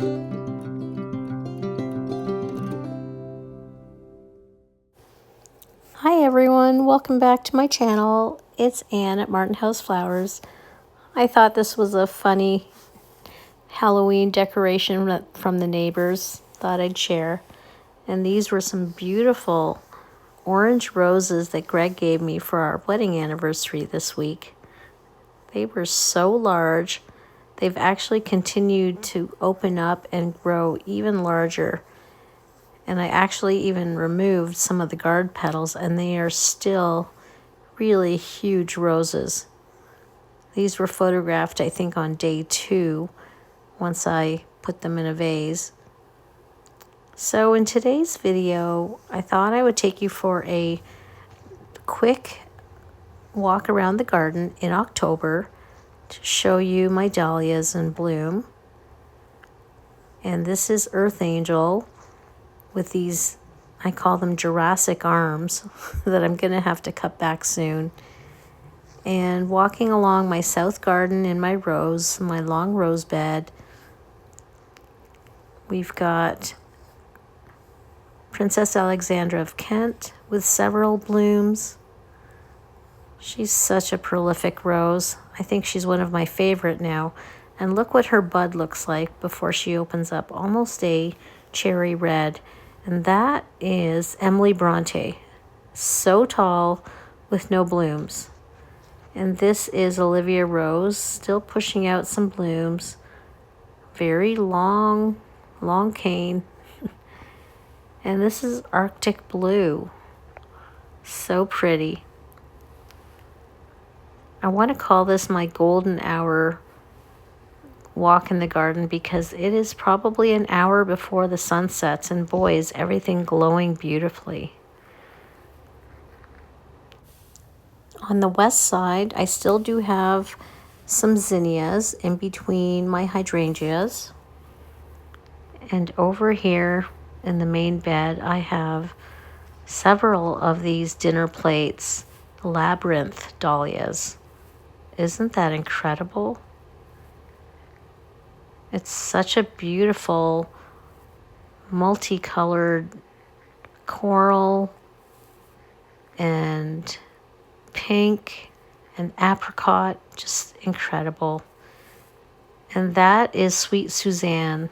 Hi everyone, welcome back to my channel. It's Anne at Martin House Flowers. I thought this was a funny Halloween decoration from the neighbors. Thought I'd share. And these were some beautiful orange roses that Greg gave me for our wedding anniversary this week. They were so large. They've actually continued to open up and grow even larger. And I actually even removed some of the guard petals, and they are still really huge roses. These were photographed, I think, on day 2, once I put them in a vase. So in today's video, I thought I would take you for a quick walk around the garden in October to show you my dahlias in bloom. And this is Earth Angel with these, I call them Jurassic arms, that I'm going to have to cut back soon. And walking along my south garden in my long rose bed, we've got Princess Alexandra of Kent with several blooms. She's such a prolific rose. I think she's one of my favorite now. And look what her bud looks like before she opens up, almost a cherry red. And that is Emily Bronte, so tall with no blooms. And this is Olivia Rose, still pushing out some blooms. Very long cane. And this is Arctic Blue, so pretty. I want to call this my golden hour walk in the garden because it is probably an hour before the sun sets, and boy, is everything glowing beautifully. On the west side, I still do have some zinnias in between my hydrangeas. And over here in the main bed, I have several of these dinner plates, labyrinth dahlias. Isn't that incredible? It's such a beautiful, multicolored coral and pink and apricot, just incredible. And that is Sweet Suzanne,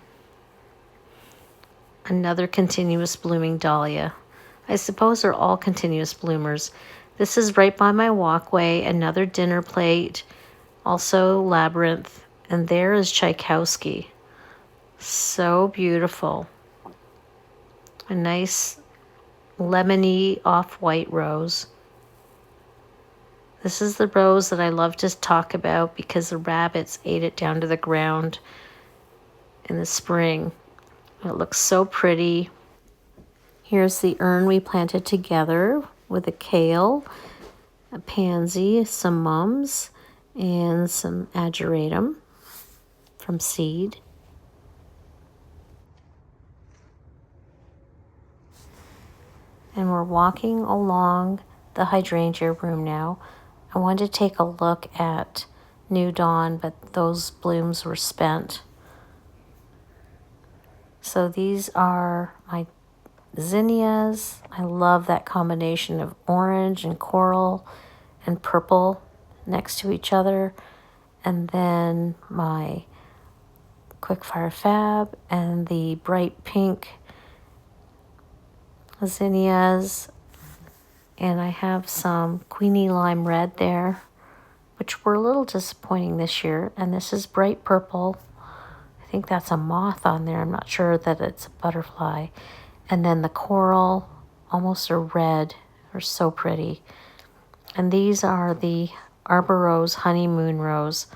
another continuous blooming dahlia. I suppose they're all continuous bloomers. This is right by my walkway, another dinner plate, also labyrinth. And there is Tchaikovsky. So beautiful. A nice lemony off-white rose. This is the rose that I love to talk about because the rabbits ate it down to the ground in the spring. It looks so pretty. Here's the urn we planted together with a kale, a pansy, some mums, and some ageratum from seed. And we're walking along the hydrangea room now. I wanted to take a look at New Dawn, but those blooms were spent. So these are my zinnias. I love that combination of orange and coral and purple next to each other. And then my Quickfire Fab and the bright pink zinnias. And I have some Queenie Lime Red there, which were a little disappointing this year. And this is bright purple. I think that's a moth on there. I'm not sure that it's a butterfly. And then the coral, almost a red, are so pretty. And these are the Arbor Rose Honeymoon Rose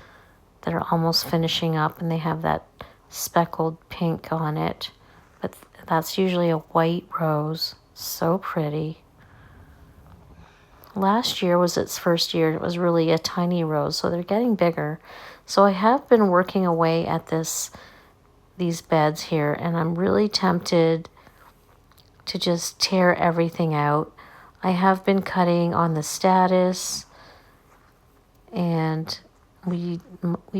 that are almost finishing up, and they have that speckled pink on it. But that's usually a white rose. So pretty. Last year was its first year. It was really a tiny rose, so they're getting bigger. So I have been working away at these beds here, and I'm really tempted to just tear everything out. I have been cutting on the status, and we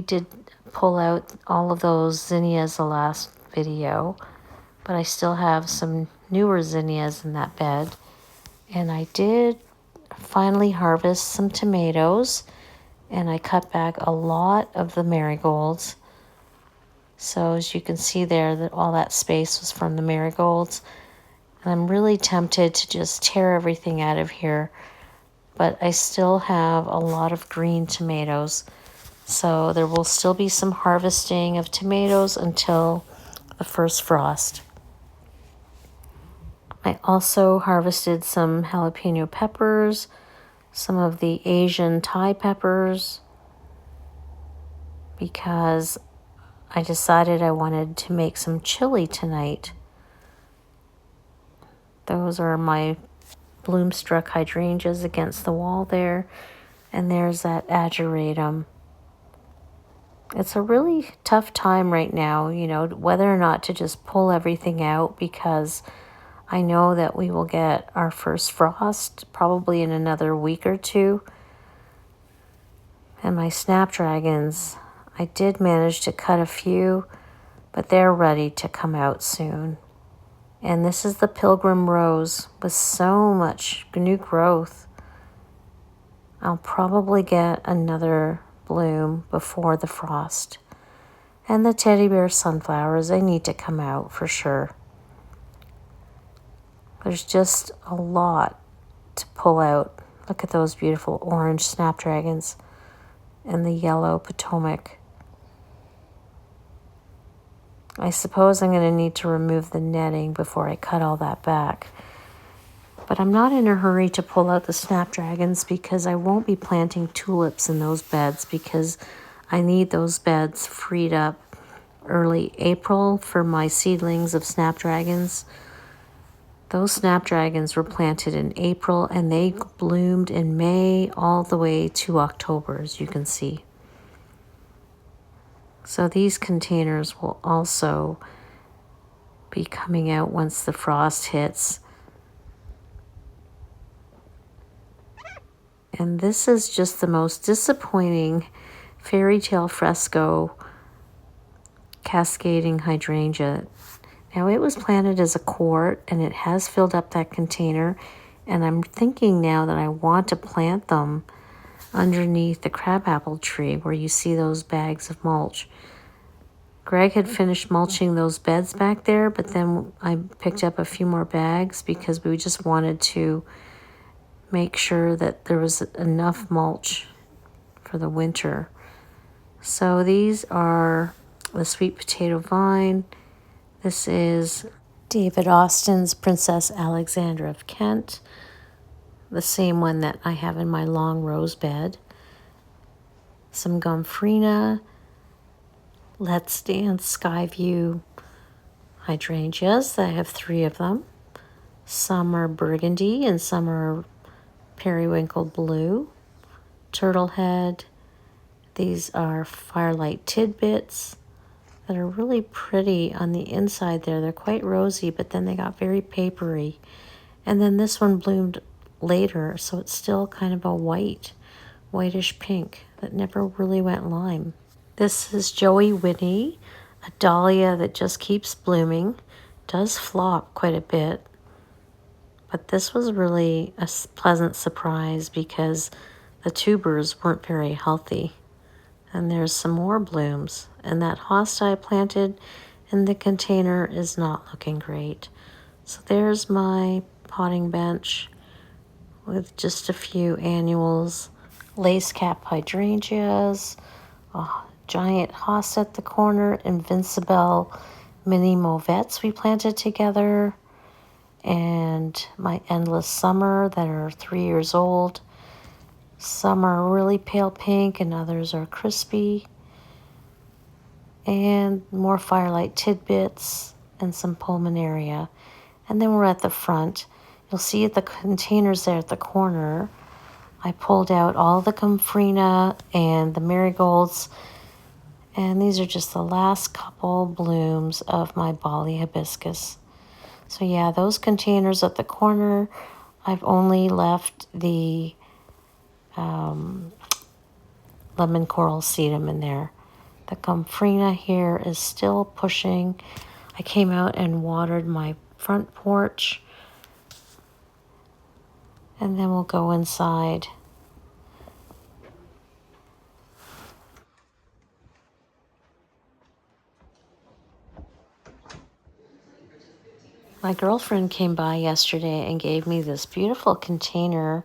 did pull out all of those zinnias the last video, but I still have some newer zinnias in that bed. And I did finally harvest some tomatoes, and I cut back a lot of the marigolds. So as you can see there, that all that space was from the marigolds. And I'm really tempted to just tear everything out of here, but I still have a lot of green tomatoes. So there will still be some harvesting of tomatoes until the first frost. I also harvested some jalapeno peppers, some of the Asian Thai peppers, because I decided I wanted to make some chili tonight. Those are my bloom-struck hydrangeas against the wall there. And there's that ageratum. It's a really tough time right now, you know, whether or not to just pull everything out, because I know that we will get our first frost probably in another week or two. And my snapdragons, I did manage to cut a few, but they're ready to come out soon. And this is the pilgrim rose with so much new growth. I'll probably get another bloom before the frost. And the teddy bear sunflowers, they need to come out for sure. There's just a lot to pull out. Look at those beautiful orange snapdragons and the yellow Potomac. I suppose I'm going to need to remove the netting before I cut all that back. But I'm not in a hurry to pull out the snapdragons, because I won't be planting tulips in those beds, because I need those beds freed up early April for my seedlings of snapdragons. Those snapdragons were planted in April and they bloomed in May all the way to October, as you can see. So these containers will also be coming out once the frost hits. And this is just the most disappointing fairy tale fresco cascading hydrangea. Now it was planted as a quart and it has filled up that container, and I'm thinking now that I want to plant them underneath the crabapple tree where you see those bags of mulch. Greg had finished mulching those beds back there, but then I picked up a few more bags because we just wanted to make sure that there was enough mulch for the winter. So these are the sweet potato vine. This is David Austin's Princess Alexandra of Kent, the same one that I have in my long rose bed. Some Gomphrena, Let's Dance Skyview hydrangeas. I have 3 of them. Some are burgundy and some are periwinkle blue. Turtlehead. These are firelight tidbits that are really pretty on the inside there. They're quite rosy, but then they got very papery. And then this one bloomed later, so it's still kind of a whitish pink that never really went lime. This is Joey Whitney, a dahlia that just keeps blooming. Does flop quite a bit, but this was really a pleasant surprise because the tubers weren't very healthy. And there's some more blooms. And that hosta I planted in the container is not looking great. So there's my potting bench with just a few annuals, lace cap hydrangeas, a giant hosta at the corner, Invincible mini mauvettes we planted together, and my endless summer that are 3 years old. Some are really pale pink and others are crispy. And more firelight tidbits and some pulmonaria. And then we're at the front. You'll see at the containers there at the corner, I pulled out all the Gomphrena and the marigolds. And these are just the last couple blooms of my Bali hibiscus. So yeah, those containers at the corner, I've only left the lemon coral sedum in there. The Gomphrena here is still pushing. I came out and watered my front porch, and then we'll go inside. My girlfriend came by yesterday and gave me this beautiful container.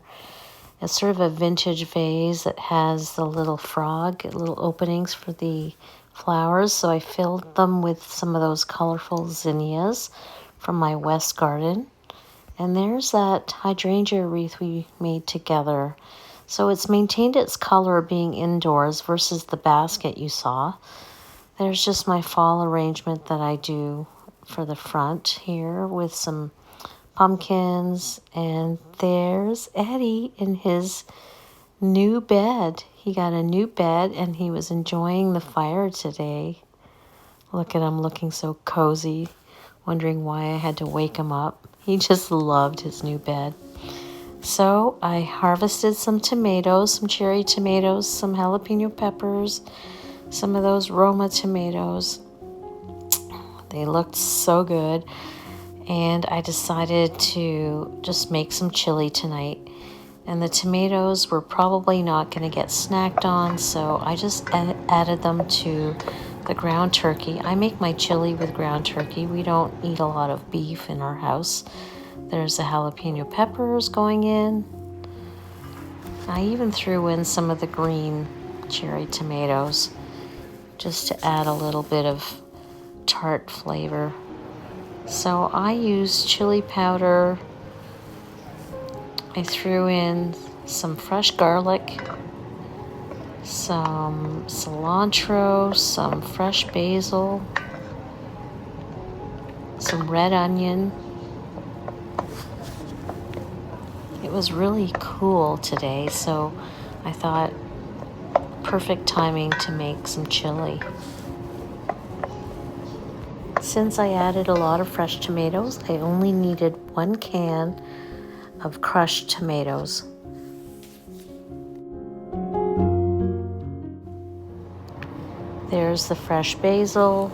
It's sort of a vintage vase that has the little frog, little openings for the flowers. So I filled them with some of those colorful zinnias from my west garden. And there's that hydrangea wreath we made together. So it's maintained its color being indoors versus the basket you saw. There's just my fall arrangement that I do for the front here with some pumpkins. And there's Eddie in his new bed. He got a new bed and he was enjoying the fire today. Look at him looking so cozy, wondering why I had to wake him up. He just loved his new bed. So I harvested some tomatoes, some cherry tomatoes, some jalapeno peppers, some of those Roma tomatoes. They looked so good. And I decided to just make some chili tonight. And the tomatoes were probably not going to get snacked on, so I just added them to the ground turkey. I make my chili with ground turkey. We don't eat a lot of beef in our house. There's the jalapeno peppers going in. I even threw in some of the green cherry tomatoes just to add a little bit of tart flavor. So I used chili powder. I threw in some fresh garlic, some cilantro, some fresh basil, some red onion. It was really cool today, so I thought perfect timing to make some chili. Since I added a lot of fresh tomatoes, I only needed 1 can of crushed tomatoes. There's the fresh basil,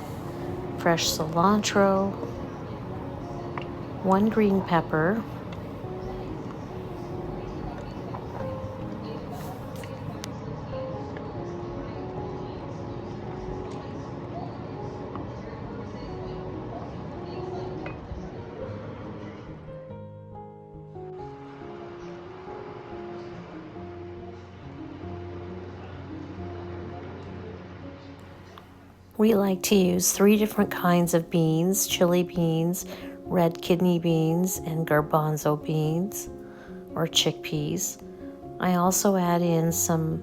fresh cilantro, 1 green pepper, we like to use 3 different kinds of beans: chili beans, red kidney beans, and garbanzo beans or chickpeas. I also add in some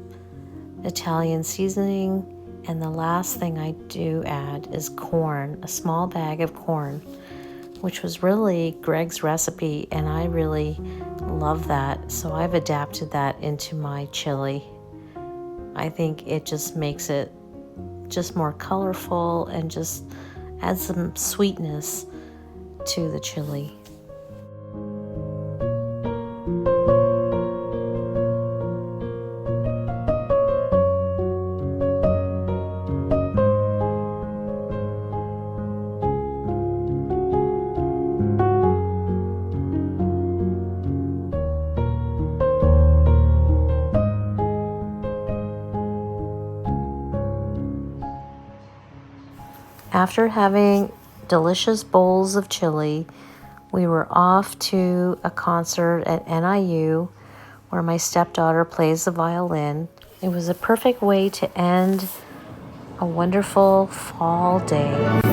Italian seasoning, and the last thing I do add is corn, a small bag of corn, which was really Greg's recipe, and I really love that, so I've adapted that into my chili. I think it just makes it just more colorful and just adds some sweetness to the chili. After having delicious bowls of chili, we were off to a concert at NIU where my stepdaughter plays the violin. It was a perfect way to end a wonderful fall day.